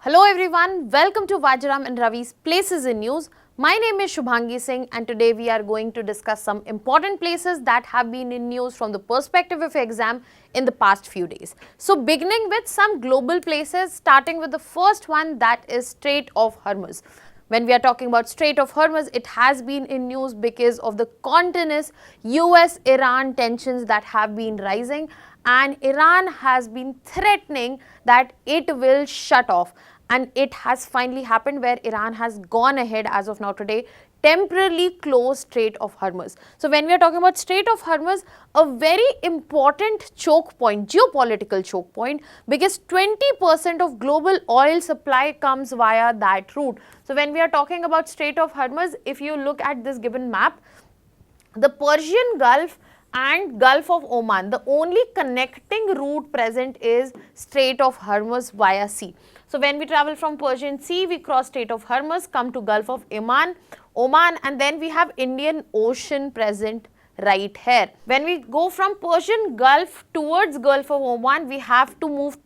Hello everyone, welcome to Vajiram and Ravi's Places in News. My name is Shubhangi Singh and today we are going to discuss some important places that have been in news from the perspective of exam in the past few days. So beginning with some global places, starting with the first one, that is Strait of Hormuz. When we are talking about Strait of Hormuz, it has been in news because of the continuous US-Iran tensions that have been rising, and Iran has been threatening that it will shut off, and it has finally happened where Iran has gone ahead as of now today temporarily close Strait of Hormuz. So when we are talking about Strait of Hormuz, a very important choke point, geopolitical choke point, because 20% of global oil supply comes via that route. So when we are talking about Strait of Hormuz, if you look at this given map, the Persian Gulf and Gulf of Oman, the only connecting route present is Strait of Hormuz via sea. So when we travel from Persian Sea, we cross Strait of Hormuz, come to Gulf of Oman, and then we have Indian Ocean present right here. When we go from Persian Gulf towards Gulf of Oman, we have to move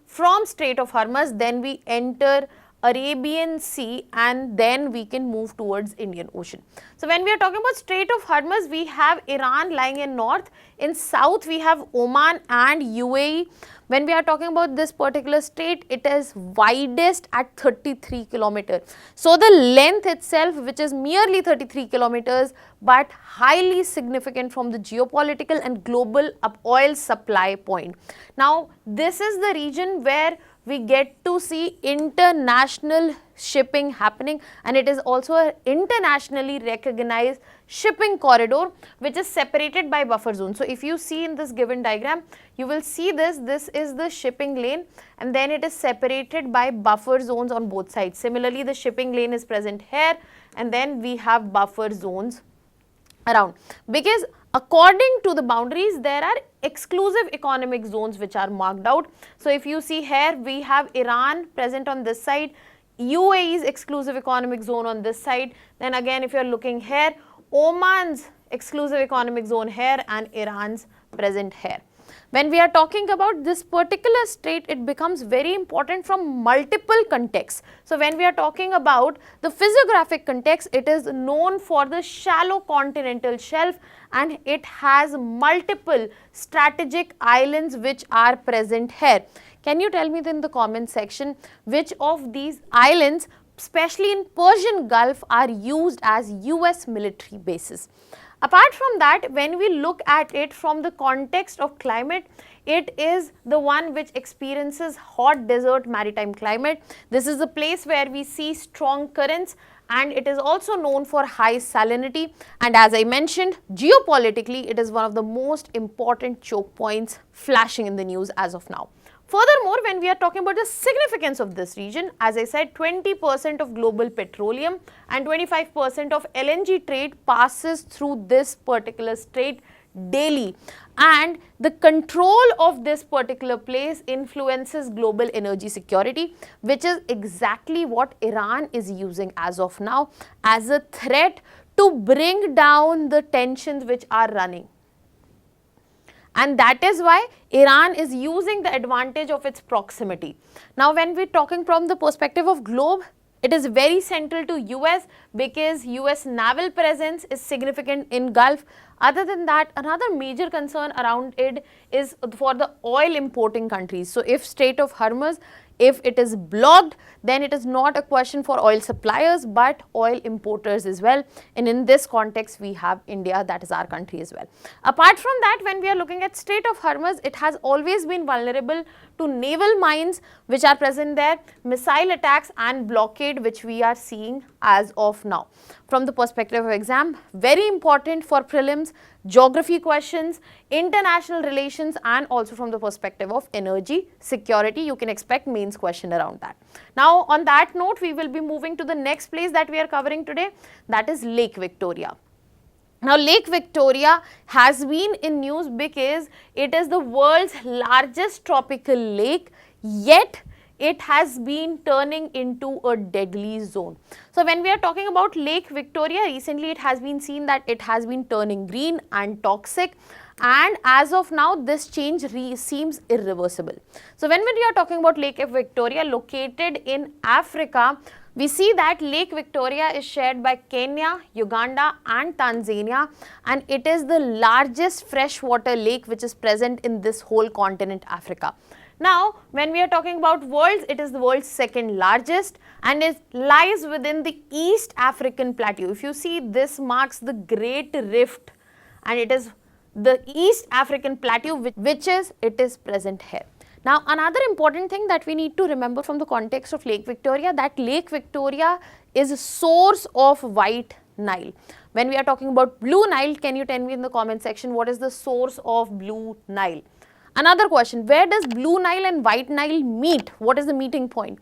from Strait of Hormuz, then we enter Arabian Sea, and then we can move towards Indian Ocean. So when we are talking about Strait of Hormuz, we have Iran lying in north. In south, we have Oman and UAE. When we are talking about this particular strait, it is widest at 33 kilometers. So the length itself, which is merely 33 kilometers, but highly significant from the geopolitical and global oil supply point. Now, this is the region where we get to see international shipping happening, and it is also an internationally recognized shipping corridor which is separated by buffer zone. So if you see in this given diagram, you will see this is the shipping lane, and then it is separated by buffer zones on both sides. Similarly, the shipping lane is present here, and then we have buffer zones around, because according to the boundaries, there are exclusive economic zones which are marked out. So if you see here, we have Iran present on this side, UAE's exclusive economic zone on this side. Then again, if you are looking here, Oman's exclusive economic zone here, and Iran's present here. When we are talking about this particular strait, it becomes very important from multiple contexts. So when we are talking about the physiographic context, it is known for the shallow continental shelf, and it has multiple strategic islands which are present here. Can you tell me in the comment section which of these islands, especially in Persian Gulf, are used as US military bases? Apart from that, when we look at it from the context of climate, it is the one which experiences hot desert maritime climate. This is a place where we see strong currents, and it is also known for high salinity. And as I mentioned, geopolitically, it is one of the most important choke points flashing in the news as of now. Furthermore, when we are talking about the significance of this region, as I said, 20% of global petroleum and 25% of LNG trade passes through this particular strait daily, and the control of this particular place influences global energy security, which is exactly what Iran is using as of now as a threat to bring down the tensions which are running. And that is why Iran is using the advantage of its proximity. Now, when we're talking from the perspective of globe, it is very central to US because US naval presence is significant in Gulf. Other than that, another major concern around it is for the oil importing countries. So if Strait of Hormuz, if it is blocked, then it is not a question for oil suppliers but oil importers as well. And in this context, we have India, that is our country as well. Apart from that, when we are looking at Strait of Hormuz, it has always been vulnerable to naval mines which are present there, missile attacks and blockade which we are seeing as of now. From the perspective of exam, very important for prelims, geography questions, international relations, and also from the perspective of energy security, you can expect mains question around that. Now, on that note, we will be moving to the next place that we are covering today, that is Lake Victoria. Now, Lake Victoria has been in news because it is the world's largest tropical lake, yet it has been turning into a deadly zone. So when we are talking about Lake Victoria, recently it has been seen that it has been turning green and toxic, and as of now this change seems irreversible. So when we are talking about Lake Victoria located in Africa, we see that Lake Victoria is shared by Kenya, Uganda and Tanzania, and it is the largest freshwater lake which is present in this whole continent Africa. Now, when we are talking about worlds, it is the world's second largest and it lies within the East African Plateau. If you see, this marks the Great Rift and it is the East African Plateau which is present here. Now, another important thing that we need to remember from the context of Lake Victoria, that Lake Victoria is a source of White Nile. When we are talking about Blue Nile, can you tell me in the comment section what is the source of Blue Nile? Another question, where does Blue Nile and White Nile meet? What is the meeting point?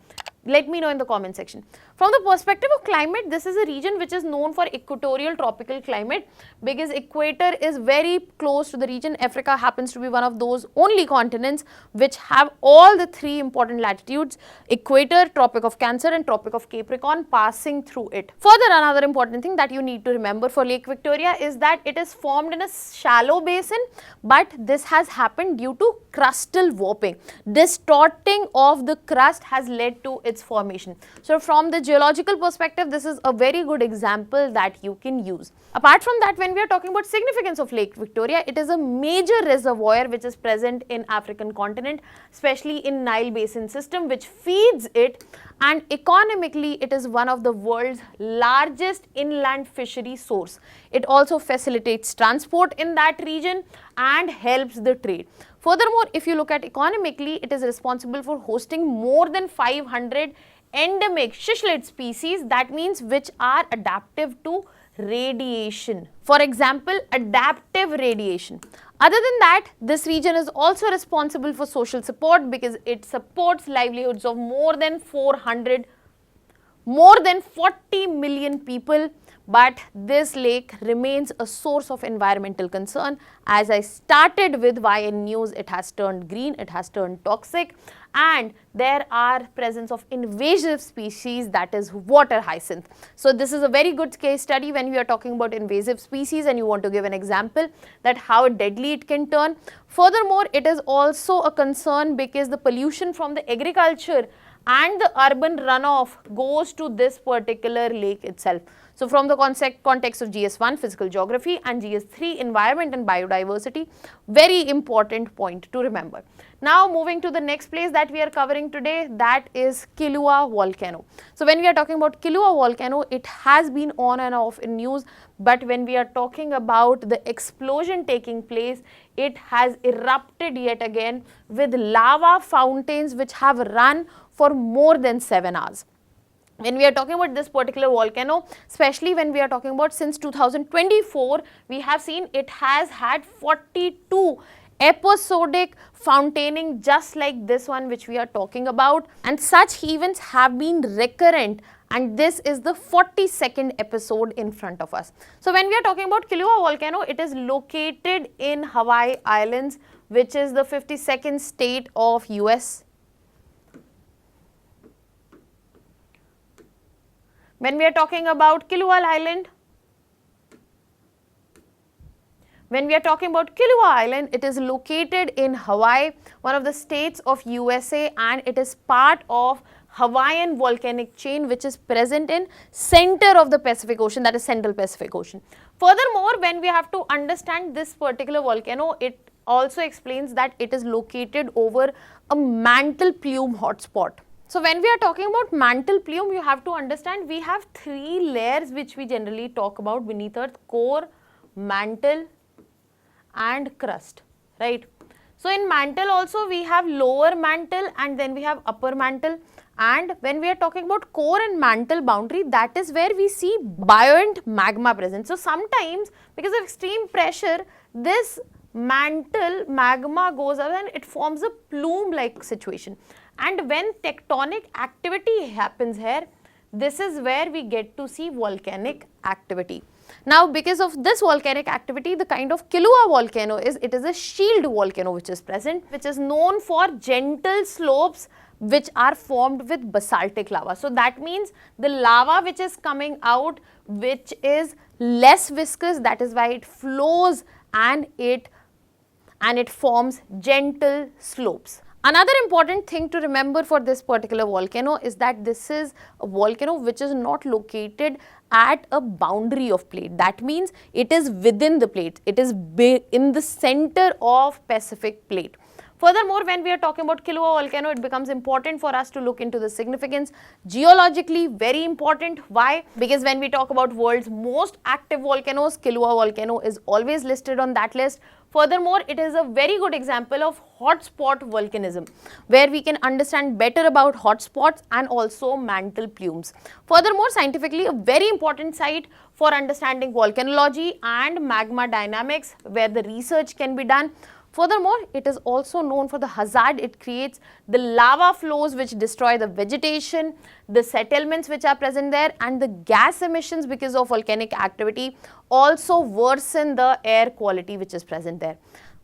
Let me know in the comment section. From the perspective of climate, this is a region which is known for equatorial tropical climate because equator is very close to the region. Africa happens to be one of those only continents which have all the three important latitudes: equator, Tropic of Cancer and Tropic of Capricorn passing through it. Further, another important thing that you need to remember for Lake Victoria is that it is formed in a shallow basin, but this has happened due to crustal warping. Distorting of the crust has led to its formation. So from the geological perspective, this is a very good example that you can use. Apart from that, when we are talking about significance of Lake Victoria, it is a major reservoir which is present in African continent, especially in Nile Basin system, which feeds it, and economically it is one of the world's largest inland fishery source. It also facilitates transport in that region and helps the trade. Furthermore, if you look at economically, it is responsible for hosting more than 500 endemic cichlid species, that means which are adaptive to radiation. For example, adaptive radiation. Other than that, this region is also responsible for social support because it supports livelihoods of more than 40 million people. But this lake remains a source of environmental concern. As I started with why in news, it has turned green, it has turned toxic, and there are presence of invasive species, that is water hyacinth. So this is a very good case study when we are talking about invasive species and you want to give an example that how deadly it can turn. Furthermore, it is also a concern because the pollution from the agriculture and the urban runoff goes to this particular lake itself. So from the context of GS1 physical geography and GS3 environment and biodiversity, very important point to remember. Now moving to the next place that we are covering today, that is Kilauea Volcano. So when we are talking about Kilauea Volcano, it has been on and off in news, but when we are talking about the explosion taking place, it has erupted yet again with lava fountains which have run for more than 7 hours. When we are talking about this particular volcano, especially when we are talking about since 2024, we have seen it has had 42 episodic fountaning just like this one which we are talking about, and such events have been recurrent, and this is the 42nd episode in front of us. So when we are talking about Kilauea Volcano, it is located in Hawaii Islands, which is the 52nd state of US. When we are talking about Kilauea Island, it is located in Hawaii, one of the states of USA, and it is part of Hawaiian volcanic chain which is present in center of the Pacific Ocean, that is Central Pacific Ocean. Furthermore, when we have to understand this particular volcano, it also explains that it is located over a mantle plume hotspot. So when we are talking about mantle plume, you have to understand we have three layers which we generally talk about beneath Earth: core, mantle and crust, right? So in mantle also we have lower mantle and then we have upper mantle, and when we are talking about core and mantle boundary, that is where we see buoyant magma present. So sometimes because of extreme pressure, this mantle magma goes up and it forms a plume like situation. And when tectonic activity happens here, this is where we get to see volcanic activity. Now, because of this volcanic activity, the kind of Kilauea volcano is, it is a shield volcano which is present, which is known for gentle slopes which are formed with basaltic lava. So that means the lava which is coming out, which is less viscous, that is why it flows and it and it forms gentle slopes. Another important thing to remember for this particular volcano is that this is a volcano which is not located at a boundary of plate. That means it is within the plate. It is in the center of Pacific plate. Furthermore, when we are talking about Kilauea volcano, it becomes important for us to look into the significance. Geologically, very important. Why? Because when we talk about world's most active volcanoes, Kilauea volcano is always listed on that list. Furthermore, it is a very good example of hotspot volcanism, where we can understand better about hotspots and also mantle plumes. Furthermore, scientifically, a very important site for understanding volcanology and magma dynamics, where the research can be done. Furthermore, it is also known for the hazard it creates, the lava flows which destroy the vegetation, the settlements which are present there, and the gas emissions because of volcanic activity also worsen the air quality which is present there.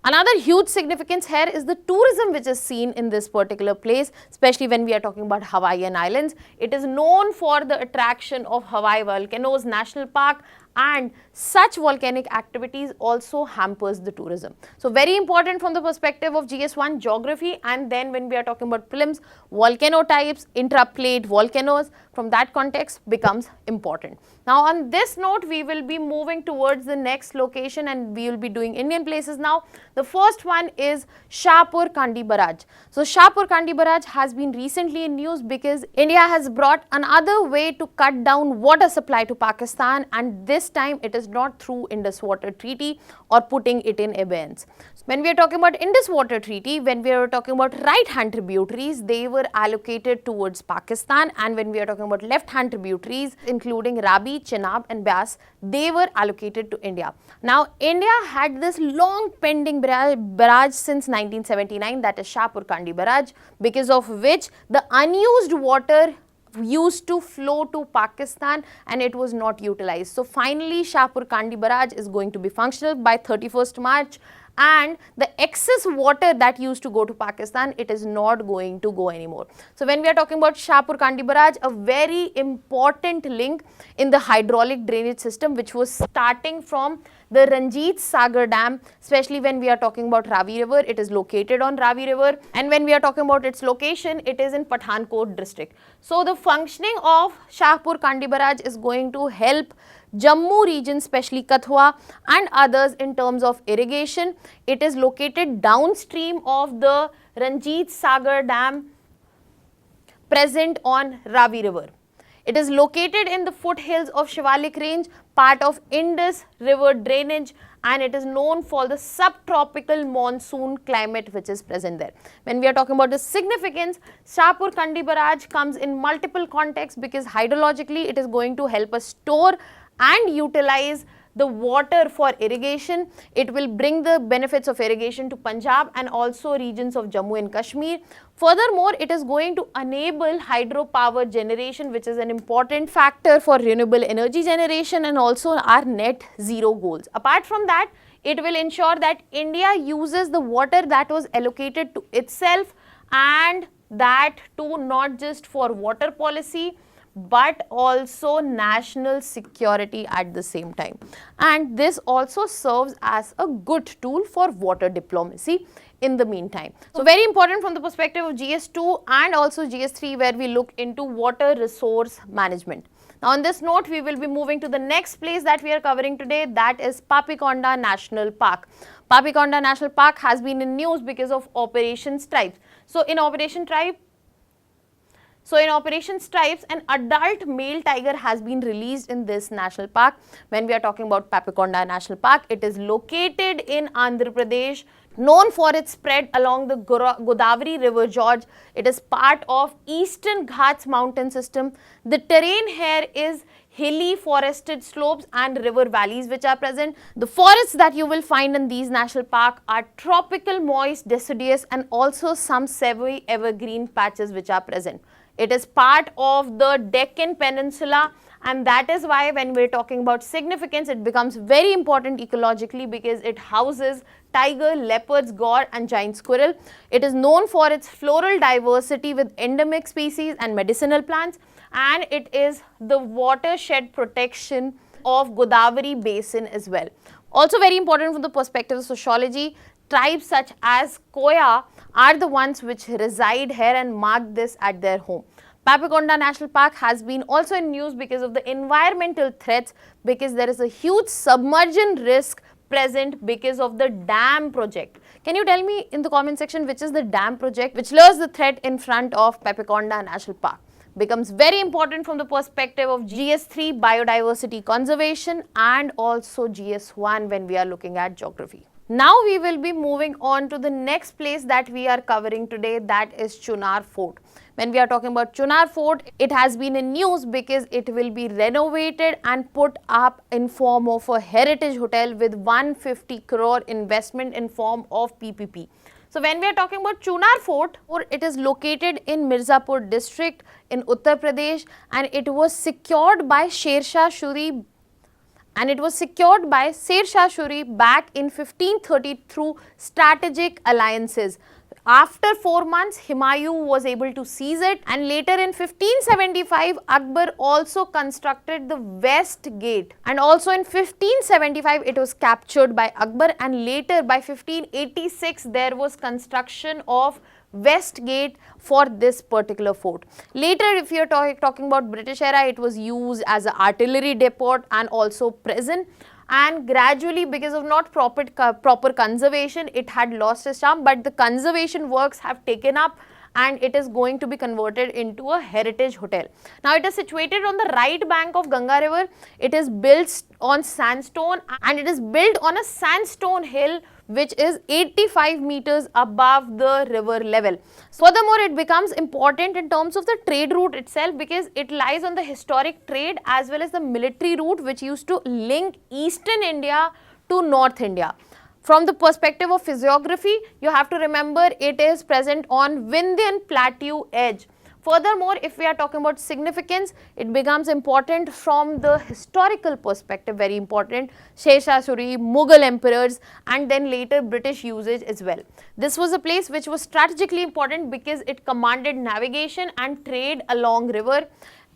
Another huge significance here is the tourism which is seen in this particular place, especially when we are talking about Hawaiian Islands. It is known for the attraction of Hawaii Volcanoes National Park, and such volcanic activities also hampers the tourism. So very important from the perspective of GS1 geography, and then when we are talking about prelims, volcano types, intraplate volcanoes, from that context becomes important. Now on this note, we will be moving towards the next location and we will be doing Indian places now. The first one is Shahpur Kandi Barrage. So Shahpur Kandi Barrage has been recently in news because India has brought another way to cut down water supply to Pakistan, and this time it is not through Indus Water Treaty or putting it in abeyance. When we are talking about Indus Water Treaty, when we are talking about right-hand tributaries, they were allocated towards Pakistan, and when we are talking about left-hand tributaries, including Ravi, Chenab and Beas, they were allocated to India. Now, India had this long pending barrage since 1979, that is Shahpur Kandi Barrage, because of which the unused water used to flow to Pakistan and it was not utilized. So finally, Shahpur Kandi Barrage is going to be functional by 31st March, and the excess water that used to go to Pakistan, it is not going to go anymore. So when we are talking about Shahpur Kandi Barrage, a very important link in the hydraulic drainage system which was starting from the Ranjit Sagar Dam, especially when we are talking about Ravi River, it is located on Ravi River, and when we are talking about its location, it is in Pathankot district. So the functioning of Shahpur Kandi Barrage is going to help Jammu region, especially Kathua and others in terms of irrigation. It is located downstream of the Ranjit Sagar Dam present on Ravi River. It is located in the foothills of Shivalik Range, part of Indus River drainage, and it is known for the subtropical monsoon climate which is present there. When we are talking about the significance, Shahpur Kandi Barrage comes in multiple contexts because hydrologically it is going to help us store and utilize the water for irrigation. It will bring the benefits of irrigation to Punjab and also regions of Jammu and Kashmir. Furthermore, it is going to enable hydropower generation, which is an important factor for renewable energy generation and also our net zero goals. Apart from that, it will ensure that India uses the water that was allocated to itself, and that too not just for water policy but also national security at the same time. And this also serves as a good tool for water diplomacy in the meantime. So very important from the perspective of GS2 and also GS3, where we look into water resource management. Now on this note, we will be moving to the next place that we are covering today, that is Papikonda National Park. Papikonda National Park has been in news because of Operation Stripes. So in Operation Stripes, an adult male tiger has been released in this national park. When we are talking about Papikonda National Park, it is located in Andhra Pradesh, known for its spread along the Godavari River Gorge. It is part of Eastern Ghats mountain system. The terrain here is hilly forested slopes and river valleys which are present. The forests that you will find in these national parks are tropical, moist, deciduous, and also some semi-evergreen patches which are present. It is part of the Deccan Peninsula, and that is why when we are talking about significance, it becomes very important ecologically because it houses tiger, leopards, gaur and giant squirrel. It is known for its floral diversity with endemic species and medicinal plants, and it is the watershed protection of Godavari basin as well. Also very important from the perspective of sociology, tribes such as Koya are the ones which reside here and mark this at their home. Papikonda National Park has been also in news because of the environmental threats, because there is a huge submersion risk present because of the dam project. Can you tell me in the comment section which is the dam project which lures the threat in front of Papikonda National Park? Becomes very important from the perspective of GS3 biodiversity conservation and also GS1 when we are looking at geography. Now we will be moving on to the next place that we are covering today, that is Chunar Fort. When we are talking about Chunar Fort, it has been in news because it will be renovated and put up in form of a heritage hotel with 150 crore investment in form of PPP. So when we are talking about Chunar Fort, it is located in Mirzapur district in Uttar Pradesh, and it was secured by Sher Shah Suri back in 1530 through strategic alliances. After 4 months, Humayun was able to seize it, and later in 1575, Akbar also constructed the West Gate, and also in 1575 it was captured by Akbar, and later by 1586 there was construction of West Gate for this particular fort. Later, if you are talking about British era, it was used as an artillery depot and also prison, and gradually because of not proper conservation, it had lost its charm, but the conservation works have taken up and it is going to be converted into a heritage hotel. Now it is situated on the right bank of Ganga river. It is built on sandstone, and it is built on a sandstone hill which is 85 meters above the river level. Furthermore, it becomes important in terms of the trade route itself because it lies on the historic trade as well as the military route which used to link eastern India to North India. From the perspective of physiography, you have to remember it is present on Vindhyan Plateau edge. Furthermore, if we are talking about significance, it becomes important from the historical perspective, very important, Sher Shah Suri, Mughal emperors, and then later British usage as well. This was a place which was strategically important because it commanded navigation and trade along river.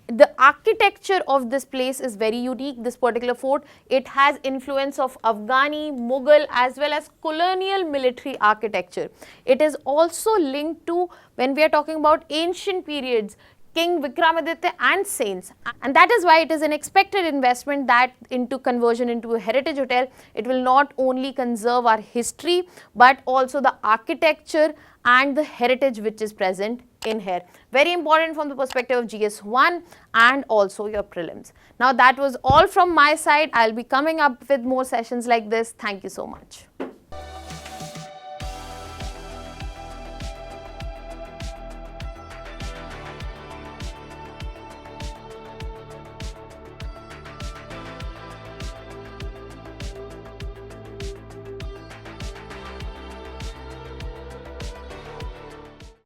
The architecture of this place is very unique, this particular fort. It has influence of Afghani, Mughal as well as colonial military architecture. It is also linked to, when we are talking about ancient periods, King Vikramaditya and saints, and that is why it is an expected investment that into conversion into a heritage hotel. It will not only conserve our history but also the architecture and the heritage which is present in here. Very important from the perspective of GS1 and also your prelims. Now that was all from my side. I'll be coming up with more sessions like this. Thank you so much.